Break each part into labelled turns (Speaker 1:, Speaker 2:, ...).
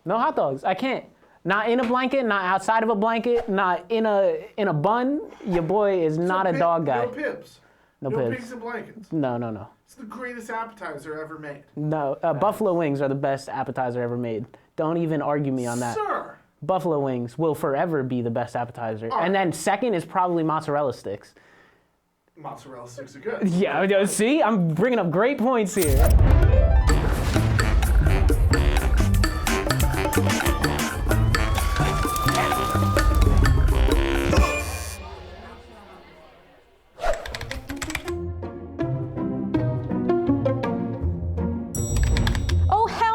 Speaker 1: No hot dogs. I can't. Not in a blanket, not outside of a blanket, not in a bun. Your boy is not a dog guy.
Speaker 2: No pips.
Speaker 1: No
Speaker 2: pigs and blankets.
Speaker 1: No.
Speaker 2: It's the greatest appetizer ever made.
Speaker 1: No, buffalo wings are the best appetizer ever made. Don't even argue me on that.
Speaker 2: Sir.
Speaker 1: Buffalo wings will forever be the best appetizer.
Speaker 2: Right.
Speaker 1: And then second is probably mozzarella sticks.
Speaker 2: Mozzarella sticks are good.
Speaker 1: Yeah, see? I'm bringing up great points here.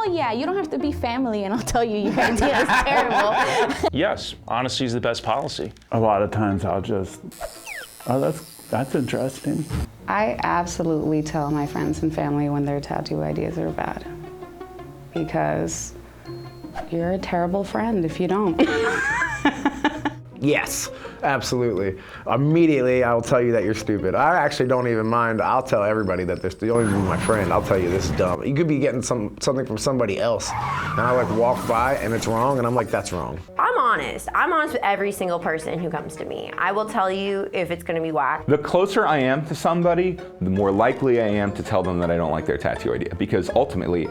Speaker 3: Yeah, you don't have to be family and I'll tell you your idea is terrible.
Speaker 4: Yes, honesty is the best policy.
Speaker 5: A lot of times I'll just, oh, that's interesting.
Speaker 6: I absolutely tell my friends and family when their tattoo ideas are bad. Because you're a terrible friend if you don't.
Speaker 7: Yes, absolutely. Immediately, I'll tell you that you're stupid. I actually don't even mind. I'll tell everybody that they're stupid. You don't even be my friend. I'll tell you this is dumb. You could be getting something from somebody else, and I like walk by and it's wrong, and I'm like, that's wrong.
Speaker 8: I'm honest. I'm honest with every single person who comes to me. I will tell you if it's gonna be whack.
Speaker 9: The closer I am to somebody, the more likely I am to tell them that I don't like their tattoo idea, because ultimately,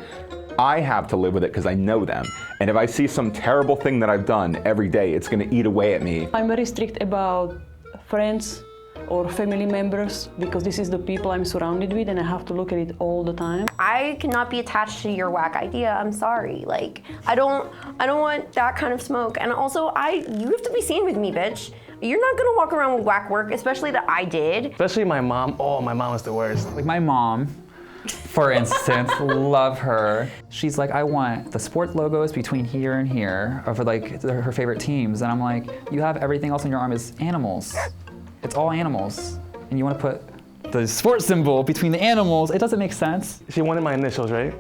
Speaker 9: I have to live with it because I know them. And if I see some terrible thing that I've done every day, it's gonna eat away at me.
Speaker 10: I'm very strict about friends or family members because this is the people I'm surrounded with and I have to look at it all the time.
Speaker 8: I cannot be attached to your whack idea. I'm sorry. Like, I don't want that kind of smoke. And also, you have to be seen with me, bitch. You're not gonna walk around with whack work, especially that I did.
Speaker 11: Especially my mom. Oh, my mom is the worst.
Speaker 12: Like my mom, for instance, love her. She's like, I want the sport logos between here and here of like her favorite teams. And I'm like, you have everything else on your arm is animals. It's all animals. And you want to put the sports symbol between the animals. It doesn't make sense.
Speaker 11: She wanted my initials, right?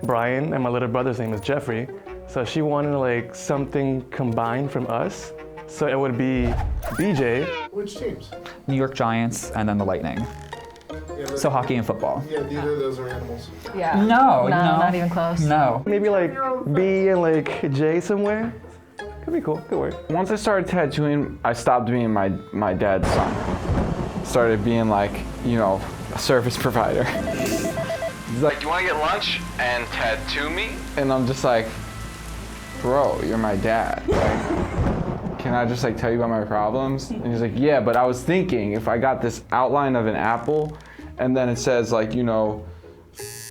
Speaker 11: Brian, and my little brother's name is Jeffrey. So she wanted like something combined from us. So it would be BJ.
Speaker 2: Which teams?
Speaker 12: New York Giants and then the Lightning.
Speaker 2: Yeah,
Speaker 12: so hockey and football.
Speaker 2: Yeah, neither of those are animals.
Speaker 3: Yeah.
Speaker 12: No,
Speaker 3: not even close.
Speaker 12: No.
Speaker 11: Maybe like B and like J somewhere. Could be cool, could work.
Speaker 5: Once I started tattooing, I stopped being my dad's son. Started being like, you know, a service provider. He's like, do you want to get lunch and tattoo me? And I'm just like, bro, you're my dad. Like, can I just like tell you about my problems? And he's like, yeah, but I was thinking if I got this outline of an apple and then it says like, you know,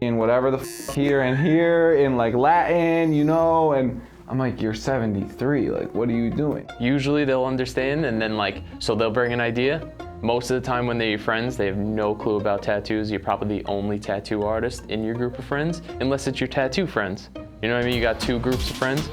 Speaker 5: in whatever the here and here in like Latin, you know, and I'm like, you're 73, like, what are you doing?
Speaker 4: Usually they'll understand, and then like, so they'll bring an idea. Most of the time when they're your friends, they have no clue about tattoos. You're probably the only tattoo artist in your group of friends, unless it's your tattoo friends. You know what I mean? You got two groups of friends.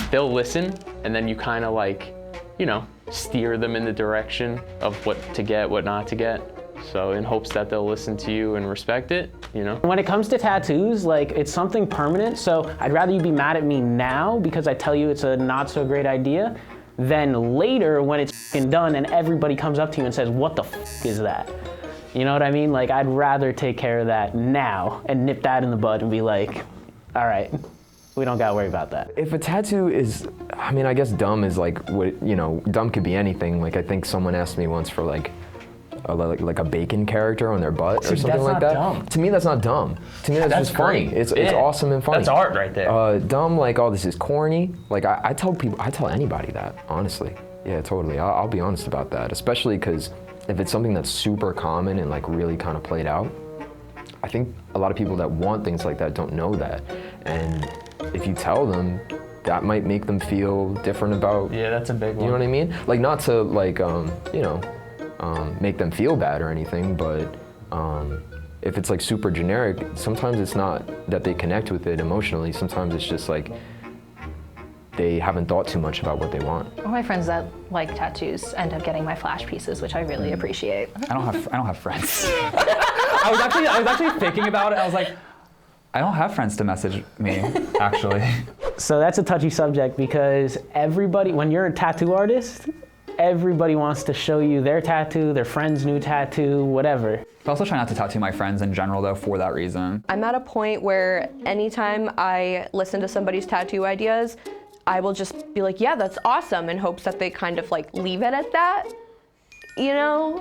Speaker 4: They'll listen, and then you kind of like, you know, steer them in the direction of what to get, what not to get. So in hopes that they'll listen to you and respect it, you know?
Speaker 1: When it comes to tattoos, like it's something permanent. So I'd rather you be mad at me now because I tell you it's a not so great idea than later when it's f***ing done and everybody comes up to you and says, what the f*** is that? You know what I mean? Like I'd rather take care of that now and nip that in the bud and be like, all right, we don't gotta worry about that.
Speaker 7: If a tattoo is, I mean, I guess dumb is like, what, you know, dumb could be anything. Like I think someone asked me once for like a bacon character on their butt or something like that.
Speaker 4: Dumb.
Speaker 7: To me, that's not dumb. To me, that's just funny.
Speaker 4: great.
Speaker 7: It's awesome and funny.
Speaker 4: That's art right there.
Speaker 7: Dumb, like, oh, this is corny. Like, I tell anybody that, honestly. Yeah, totally. I'll be honest about that, especially because if it's something that's super common and like really kind of played out, I think a lot of people that want things like that don't know that. And if you tell them, that might make them feel different about.
Speaker 4: Yeah, that's a big one.
Speaker 7: You know what I mean? Like, not to like, you know, make them feel bad or anything, but if it's like super generic, sometimes it's not that they connect with it emotionally. Sometimes it's just like they haven't thought too much about what they want.
Speaker 3: All my friends that like tattoos end up getting my flash pieces, which I really appreciate.
Speaker 12: I don't have friends. I was actually thinking about it. I was like, I don't have friends to message me, actually.
Speaker 1: So that's a touchy subject because everybody, when you're a tattoo artist, everybody wants to show you their tattoo, their friend's new tattoo, whatever.
Speaker 12: I also try not to tattoo my friends in general though for that reason.
Speaker 8: I'm at a point where anytime I listen to somebody's tattoo ideas, I will just be like, yeah, that's awesome, in hopes that they kind of like leave it at that. You know?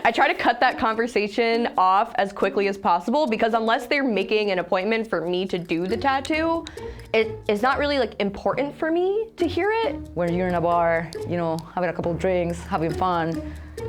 Speaker 8: I try to cut that conversation off as quickly as possible, because unless they're making an appointment for me to do the tattoo, it is not really like important for me to hear it.
Speaker 13: When you're in a bar, you know, having a couple of drinks, having fun,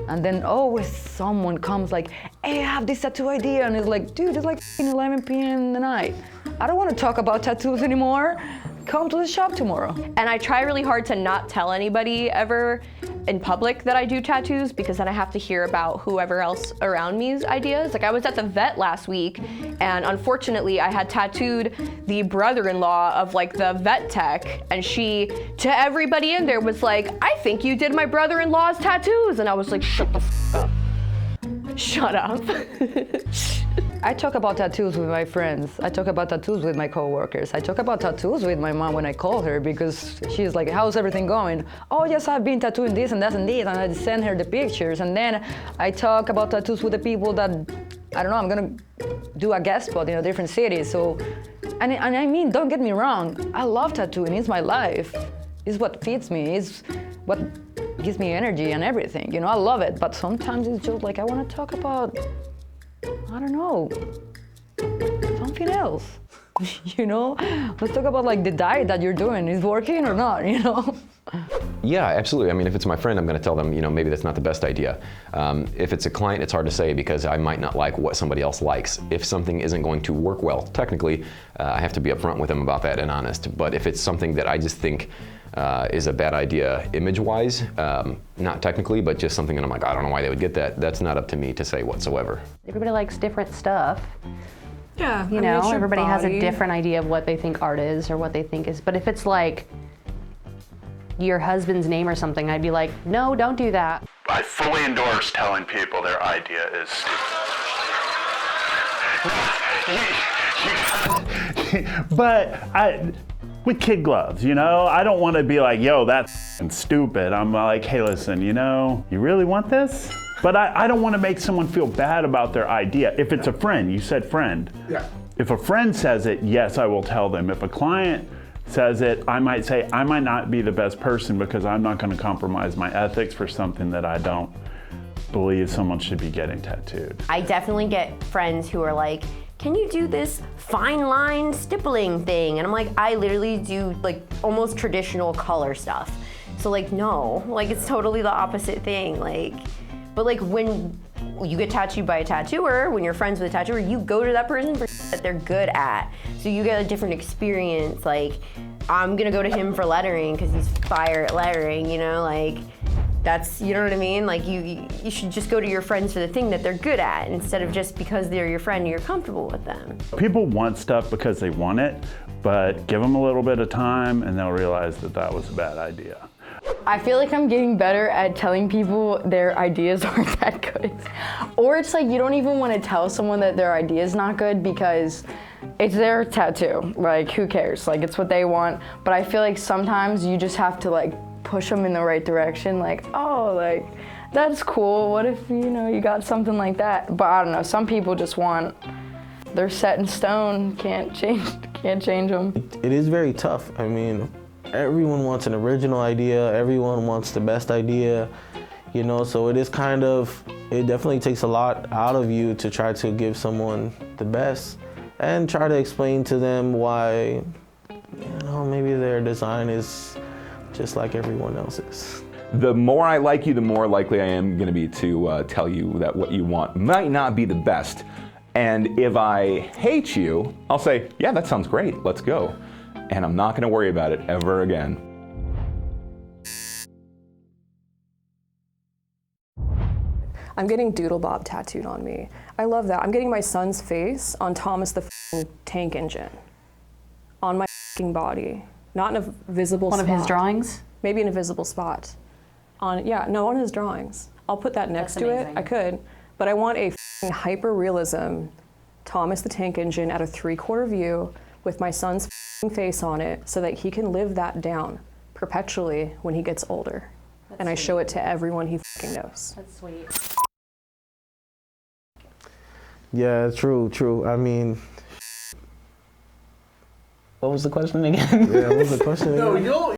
Speaker 13: and then always someone comes like, hey, I have this tattoo idea, and it's like, dude, it's like 11 p.m. in the night. I don't want to talk about tattoos anymore. Come to the shop tomorrow.
Speaker 8: And I try really hard to not tell anybody ever in public that I do tattoos, because then I have to hear about whoever else around me's ideas. Like I was at the vet last week, and unfortunately I had tattooed the brother-in-law of like the vet tech, and she, to everybody in there, was like, I think you did my brother-in-law's tattoos. And I was like, shut the f up. Shut up.
Speaker 13: I talk about tattoos with my friends. I talk about tattoos with my coworkers. I talk about tattoos with my mom when I call her, because she's like, how's everything going? Oh, yes, I've been tattooing this and that and this, and I send her the pictures. And then I talk about tattoos with the people that, I don't know, I'm gonna do a guest spot in a different city. So, and I mean, don't get me wrong, I love tattooing, it's my life. It's what feeds me, it's what gives me energy and everything. You know, I love it, but sometimes it's just like, I wanna talk about, I don't know, something else. You know, let's talk about like the diet that you're doing. Is working or not, you know?
Speaker 7: Yeah, absolutely. I mean, if it's my friend, I'm going to tell them, you know, maybe that's not the best idea. If it's a client, it's hard to say, because I might not like what somebody else likes. If something isn't going to work well, technically, I have to be upfront with them about that and honest. But if it's something that I just think is a bad idea image-wise, not technically, but just something that I'm like, I don't know why they would get that, that's not up to me to say whatsoever.
Speaker 14: Everybody likes different stuff.
Speaker 6: Yeah,
Speaker 14: You know, everybody has a different idea of what they think art is or what they think is, but if it's like your husband's name or something, I'd be like, no, don't do that.
Speaker 15: I fully endorse telling people their idea is stupid.
Speaker 16: But with kid gloves, you know, I don't want to be like, yo, that's stupid. I'm like, hey, listen, you know, you really want this? But I don't want to make someone feel bad about their idea. If it's a friend, you said friend.
Speaker 2: Yeah.
Speaker 16: If a friend says it, yes, I will tell them. If a client says it, I might say, I might not be the best person, because I'm not going to compromise my ethics for something that I don't believe someone should be getting tattooed.
Speaker 8: I definitely get friends who are like, can you do this fine line stippling thing? And I'm like, I literally do like almost traditional color stuff. So like, no, like it's totally the opposite thing. Like, but like when you get tattooed by a tattooer, when you're friends with a tattooer, you go to that person for that they're good at. So you get a different experience. Like, I'm gonna go to him for lettering because he's fire at lettering, you know, like that's, you know what I mean? Like you should just go to your friends for the thing that they're good at, instead of just because they're your friend and you're comfortable with them.
Speaker 16: People want stuff because they want it, but give them a little bit of time and they'll realize that that was a bad idea.
Speaker 6: I feel like I'm getting better at telling people their ideas aren't that good. Or it's like you don't even want to tell someone that their idea is not good because it's their tattoo. Like, who cares? Like, it's what they want. But I feel like sometimes you just have to like push them in the right direction. Like, oh, like, that's cool. What if, you know, you got something like that? But I don't know, some people just want, they're set in stone, can't change them.
Speaker 17: It is very tough. I mean, everyone wants an original idea, everyone wants the best idea, you know, so it is kind of, it definitely takes a lot out of you to try to give someone the best and try to explain to them why, you know, maybe their design is just like everyone else's.
Speaker 9: The more I like you, the more likely I am going to be to tell you that what you want might not be the best. And if I hate you, I'll say, yeah, that sounds great, let's go. And I'm not going to worry about it ever again.
Speaker 18: I'm getting Doodle Bob tattooed on me. I love that. I'm getting my son's face on Thomas the Tank Engine on my body. Not in a visible spot.
Speaker 14: One of his drawings?
Speaker 18: Maybe in a visible spot. On one of his drawings. I'll put that next to it. I could. But I want a hyper-realism Thomas the Tank Engine at a 3/4 view with my son's face on it, so that he can live that down perpetually when he gets older. and I show it to everyone he knows.
Speaker 14: That's sweet.
Speaker 17: Yeah, true. I mean,
Speaker 1: What was the question again?
Speaker 17: yeah, what was the question again?
Speaker 2: No, you'll